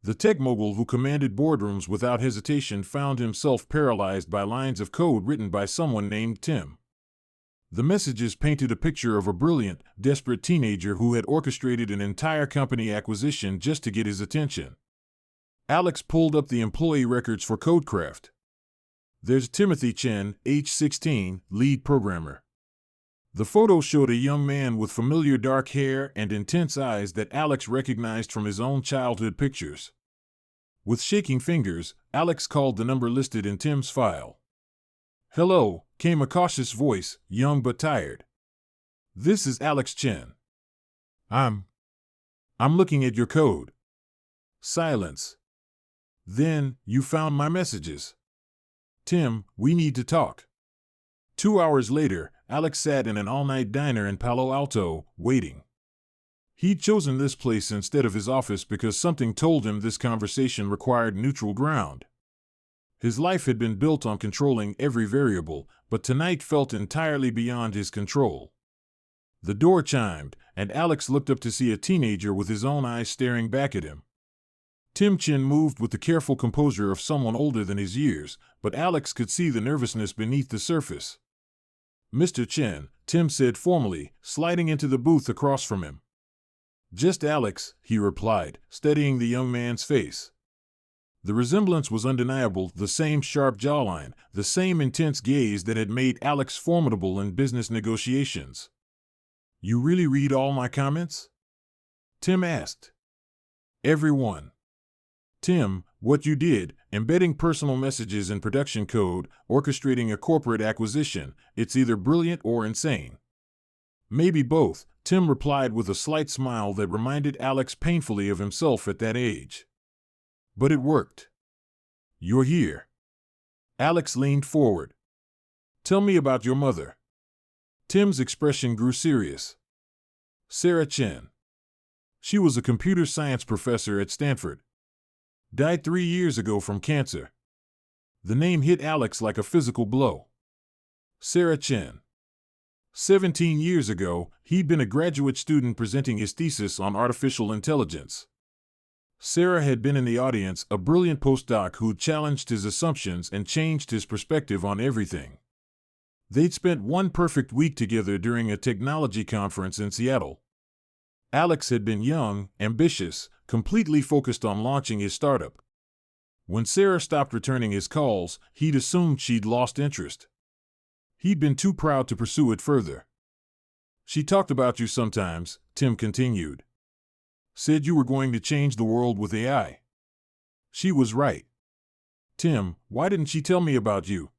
The tech mogul who commanded boardrooms without hesitation found himself paralyzed by lines of code written by someone named Tim. The messages painted a picture of a brilliant, desperate teenager who had orchestrated an entire company acquisition just to get his attention. Alex pulled up the employee records for Codecraft. There's Timothy Chen, age 16, lead programmer. The photo showed a young man with familiar dark hair and intense eyes that Alex recognized from his own childhood pictures. With shaking fingers, Alex called the number listed in Tim's file. "Hello," came a cautious voice, young but tired. "This is Alex Chen. I'm looking at your code." Silence. "Then, you found my messages." "Tim, we need to talk." 2 hours later, Alex sat in an all-night diner in Palo Alto, waiting. He'd chosen this place instead of his office because something told him this conversation required neutral ground. His life had been built on controlling every variable, but tonight felt entirely beyond his control. The door chimed, and Alex looked up to see a teenager with his own eyes staring back at him. Tim Chen moved with the careful composure of someone older than his years, but Alex could see the nervousness beneath the surface. "Mr. Chen," Tim said formally, sliding into the booth across from him. "Just Alex," he replied, studying the young man's face. The resemblance was undeniable, the same sharp jawline, the same intense gaze that had made Alex formidable in business negotiations. "You really read all my comments?" Tim asked. "Every one." "Tim, what you did, embedding personal messages in production code, orchestrating a corporate acquisition, it's either brilliant or insane." "Maybe both," Tim replied with a slight smile that reminded Alex painfully of himself at that age. "But it worked. You're here." Alex leaned forward. "Tell me about your mother." Tim's expression grew serious. "Sarah Chen. She was a computer science professor at Stanford. Died 3 years ago from cancer." The name hit Alex like a physical blow. Sarah Chen. 17 years ago, he'd been a graduate student presenting his thesis on artificial intelligence. Sarah had been in the audience, a brilliant postdoc who'd challenged his assumptions and changed his perspective on everything. They'd spent one perfect week together during a technology conference in Seattle. Alex had been young, ambitious, completely focused on launching his startup. When Sarah stopped returning his calls, he'd assumed she'd lost interest. He'd been too proud to pursue it further. "She talked about you sometimes," Tim continued. "Said you were going to change the world with AI. She was right." "Tim, why didn't she tell me about you?"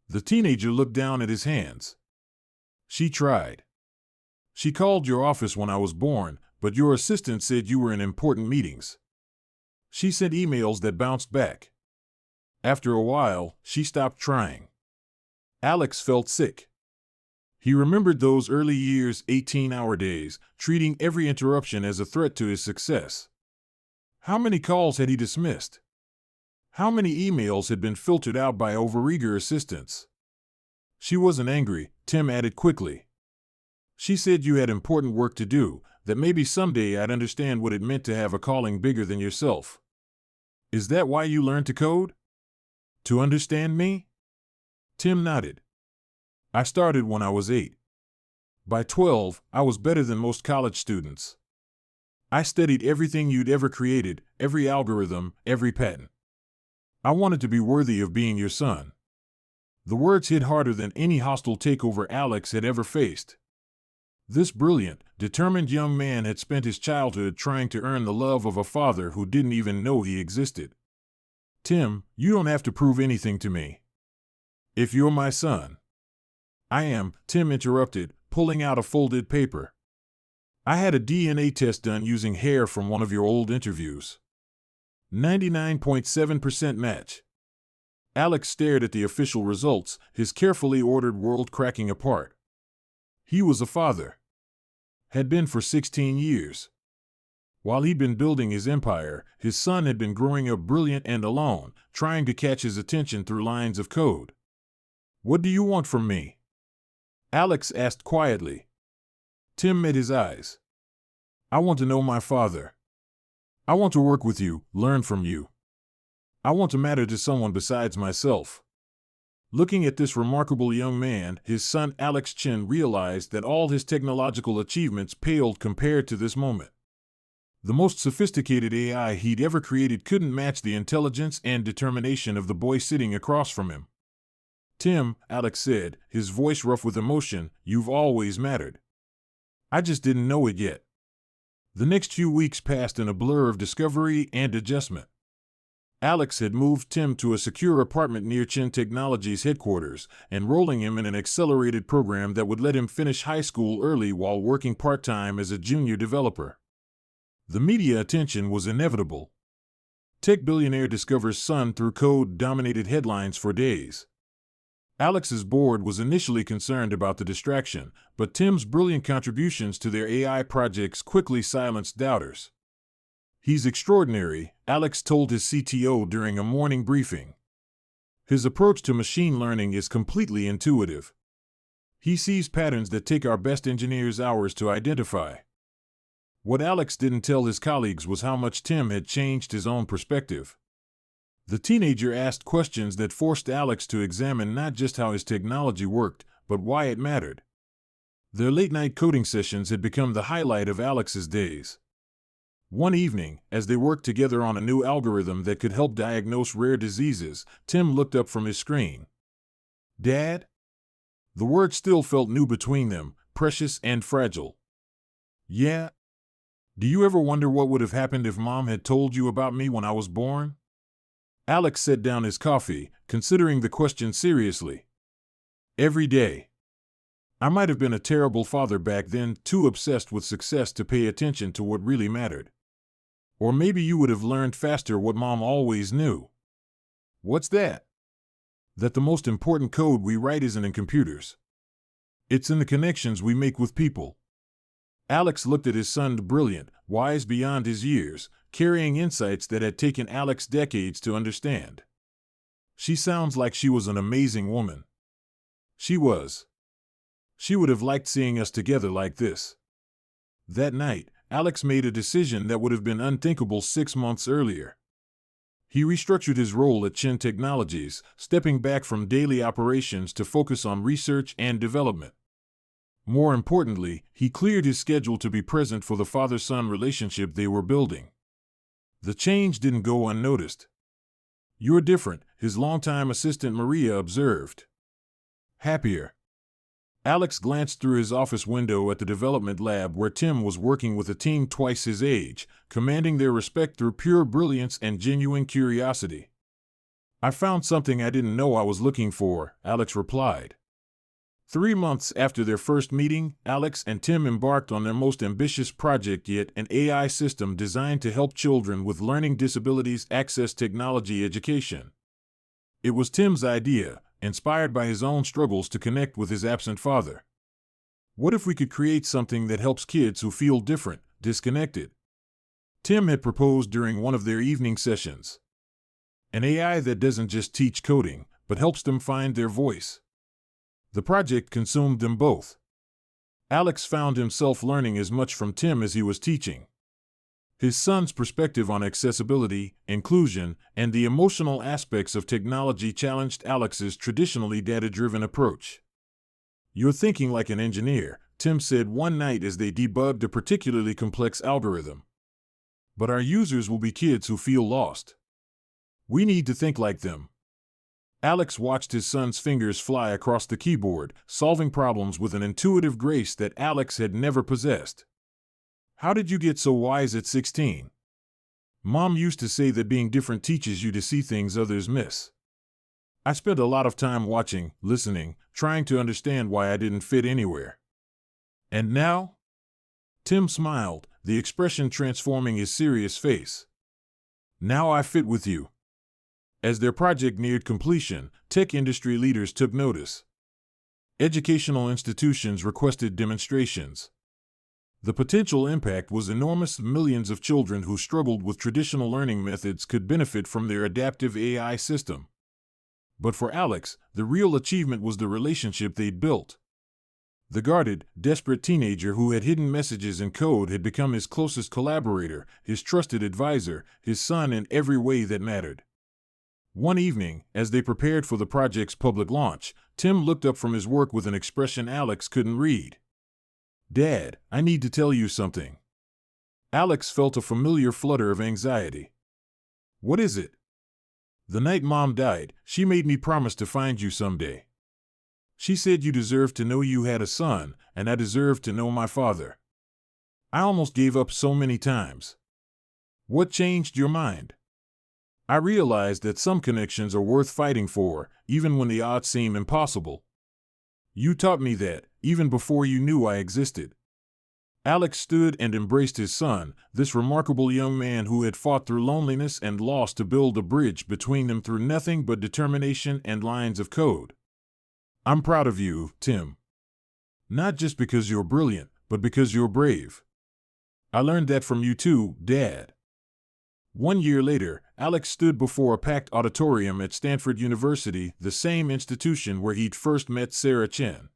The teenager looked down at his hands. "She tried. She called your office when I was born, but your assistant said you were in important meetings. She sent emails that bounced back. After a while, she stopped trying." Alex felt sick. He remembered those early years, 18-hour days, treating every interruption as a threat to his success. How many calls had he dismissed? How many emails had been filtered out by overeager assistants? "She wasn't angry," Tim added quickly. "She said you had important work to do, that maybe someday I'd understand what it meant to have a calling bigger than yourself." "Is that why you learned to code? To understand me?" Tim nodded. "I started when I was 8. By 12, I was better than most college students. I studied everything you'd ever created, every algorithm, every patent. I wanted to be worthy of being your son." The words hit harder than any hostile takeover Alex had ever faced. This brilliant, determined young man had spent his childhood trying to earn the love of a father who didn't even know he existed. "Tim, you don't have to prove anything to me. If you're my son." "I am," Tim interrupted, pulling out a folded paper. "I had a DNA test done using hair from one of your old interviews. 99.7% match." Alex stared at the official results, his carefully ordered world cracking apart. He was a father. Had been for 16 years. While he'd been building his empire, his son had been growing up brilliant and alone, trying to catch his attention through lines of code. "What do you want from me?" Alex asked quietly. Tim met his eyes. "I want to know my father." I want to work with you, learn from you. I want to matter to someone besides myself. Looking at this remarkable young man, his son Alex Chen realized that all his technological achievements paled compared to this moment. The most sophisticated AI he'd ever created couldn't match the intelligence and determination of the boy sitting across from him. Tim, Alex said, his voice rough with emotion, you've always mattered. I just didn't know it yet. The next few weeks passed in a blur of discovery and adjustment. Alex had moved Tim to a secure apartment near Chen Technologies' headquarters, enrolling him in an accelerated program that would let him finish high school early while working part-time as a junior developer. The media attention was inevitable. Tech billionaire discovers son through code dominated headlines for days. Alex's board was initially concerned about the distraction, but Tim's brilliant contributions to their AI projects quickly silenced doubters. He's extraordinary, Alex told his CTO during a morning briefing. His approach to machine learning is completely intuitive. He sees patterns that take our best engineers hours to identify. What Alex didn't tell his colleagues was how much Tim had changed his own perspective. The teenager asked questions that forced Alex to examine not just how his technology worked, but why it mattered. Their late-night coding sessions had become the highlight of Alex's days. One evening, as they worked together on a new algorithm that could help diagnose rare diseases, Tim looked up from his screen. Dad? The word still felt new between them, precious and fragile. Yeah? Do you ever wonder what would have happened if Mom had told you about me when I was born? Alex set down his coffee, considering the question seriously. Every day. I might have been a terrible father back then, too obsessed with success to pay attention to what really mattered. Or maybe you would have learned faster what Mom always knew. What's that? That the most important code we write isn't in computers. It's in the connections we make with people. Alex looked at his son, brilliant, wise beyond his years, carrying insights that had taken Alex decades to understand. She sounds like she was an amazing woman. She was. She would have liked seeing us together like this. That night, Alex made a decision that would have been unthinkable 6 months earlier. He restructured his role at Chen Technologies, stepping back from daily operations to focus on research and development. More importantly, he cleared his schedule to be present for the father-son relationship they were building. The change didn't go unnoticed. You're different, his longtime assistant Maria observed. Happier. Alex glanced through his office window at the development lab where Tim was working with a team twice his age, commanding their respect through pure brilliance and genuine curiosity. I found something I didn't know I was looking for, Alex replied. 3 months after their first meeting, Alex and Tim embarked on their most ambitious project yet, an AI system designed to help children with learning disabilities access technology education. It was Tim's idea, inspired by his own struggles to connect with his absent father. What if we could create something that helps kids who feel different, disconnected? Tim had proposed during one of their evening sessions. An AI that doesn't just teach coding, but helps them find their voice. The project consumed them both. Alex found himself learning as much from Tim as he was teaching. His son's perspective on accessibility, inclusion, and the emotional aspects of technology challenged Alex's traditionally data-driven approach. You're thinking like an engineer, Tim said one night as they debugged a particularly complex algorithm. But our users will be kids who feel lost. We need to think like them. Alex watched his son's fingers fly across the keyboard, solving problems with an intuitive grace that Alex had never possessed. How did you get so wise at 16? Mom used to say that being different teaches you to see things others miss. I spent a lot of time watching, listening, trying to understand why I didn't fit anywhere. And now? Tim smiled, the expression transforming his serious face. Now I fit with you. As their project neared completion, tech industry leaders took notice. Educational institutions requested demonstrations. The potential impact was enormous. Millions of children who struggled with traditional learning methods could benefit from their adaptive AI system. But for Alex, the real achievement was the relationship they'd built. The guarded, desperate teenager who had hidden messages in code had become his closest collaborator, his trusted advisor, his son in every way that mattered. One evening, as they prepared for the project's public launch, Tim looked up from his work with an expression Alex couldn't read. "Dad, I need to tell you something." Alex felt a familiar flutter of anxiety. "What is it?" "The night Mom died, she made me promise to find you someday. She said you deserved to know you had a son, and I deserved to know my father. I almost gave up so many times." "What changed your mind?" "I realized that some connections are worth fighting for, even when the odds seem impossible. You taught me that, even before you knew I existed." Alex stood and embraced his son, this remarkable young man who had fought through loneliness and loss to build a bridge between them through nothing but determination and lines of code. "I'm proud of you, Tim. Not just because you're brilliant, but because you're brave. I learned that from you too, Dad." 1 year later, Alex stood before a packed auditorium at Stanford University, the same institution where he'd first met Sarah Chen.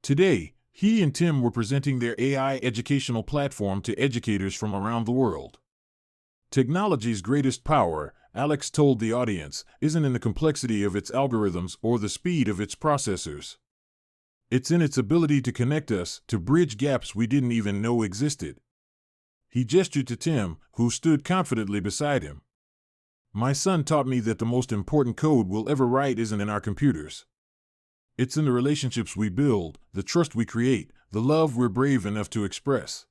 Today, he and Tim were presenting their AI educational platform to educators from around the world. Technology's greatest power, Alex told the audience, isn't in the complexity of its algorithms or the speed of its processors. It's in its ability to connect us, to bridge gaps we didn't even know existed. He gestured to Tim, who stood confidently beside him. "My son taught me that the most important code we'll ever write isn't in our computers. It's in the relationships we build, the trust we create, the love we're brave enough to express."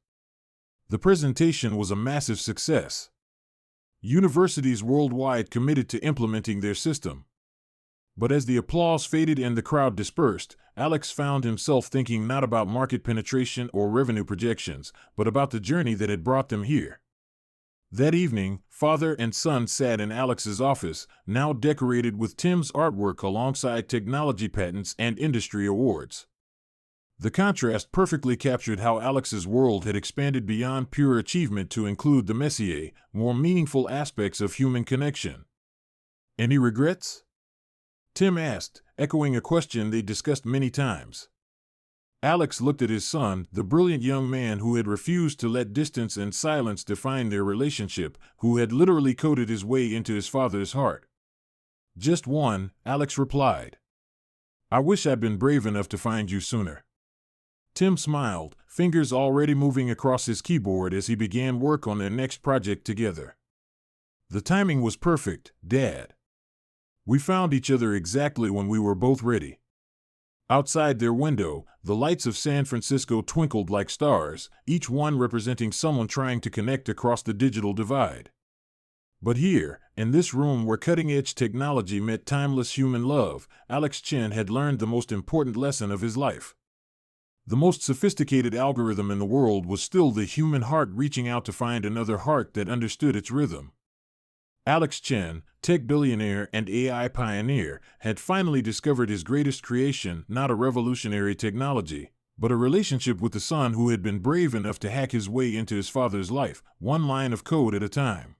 The presentation was a massive success. Universities worldwide committed to implementing their system. But as the applause faded and the crowd dispersed, Alex found himself thinking not about market penetration or revenue projections, but about the journey that had brought them here. That evening, father and son sat in Alex's office, now decorated with Tim's artwork alongside technology patents and industry awards. The contrast perfectly captured how Alex's world had expanded beyond pure achievement to include the messier, more meaningful aspects of human connection. "Any regrets?" Tim asked, echoing a question they discussed many times. Alex looked at his son, the brilliant young man who had refused to let distance and silence define their relationship, who had literally coded his way into his father's heart. "Just one," Alex replied. "I wish I'd been brave enough to find you sooner." Tim smiled, fingers already moving across his keyboard as he began work on their next project together. "The timing was perfect, Dad. We found each other exactly when we were both ready." Outside their window, the lights of San Francisco twinkled like stars, each one representing someone trying to connect across the digital divide. But here, in this room where cutting-edge technology met timeless human love, Alex Chen had learned the most important lesson of his life. The most sophisticated algorithm in the world was still the human heart reaching out to find another heart that understood its rhythm. Alex Chen, tech billionaire and AI pioneer, had finally discovered his greatest creation, not a revolutionary technology, but a relationship with the son who had been brave enough to hack his way into his father's life, one line of code at a time.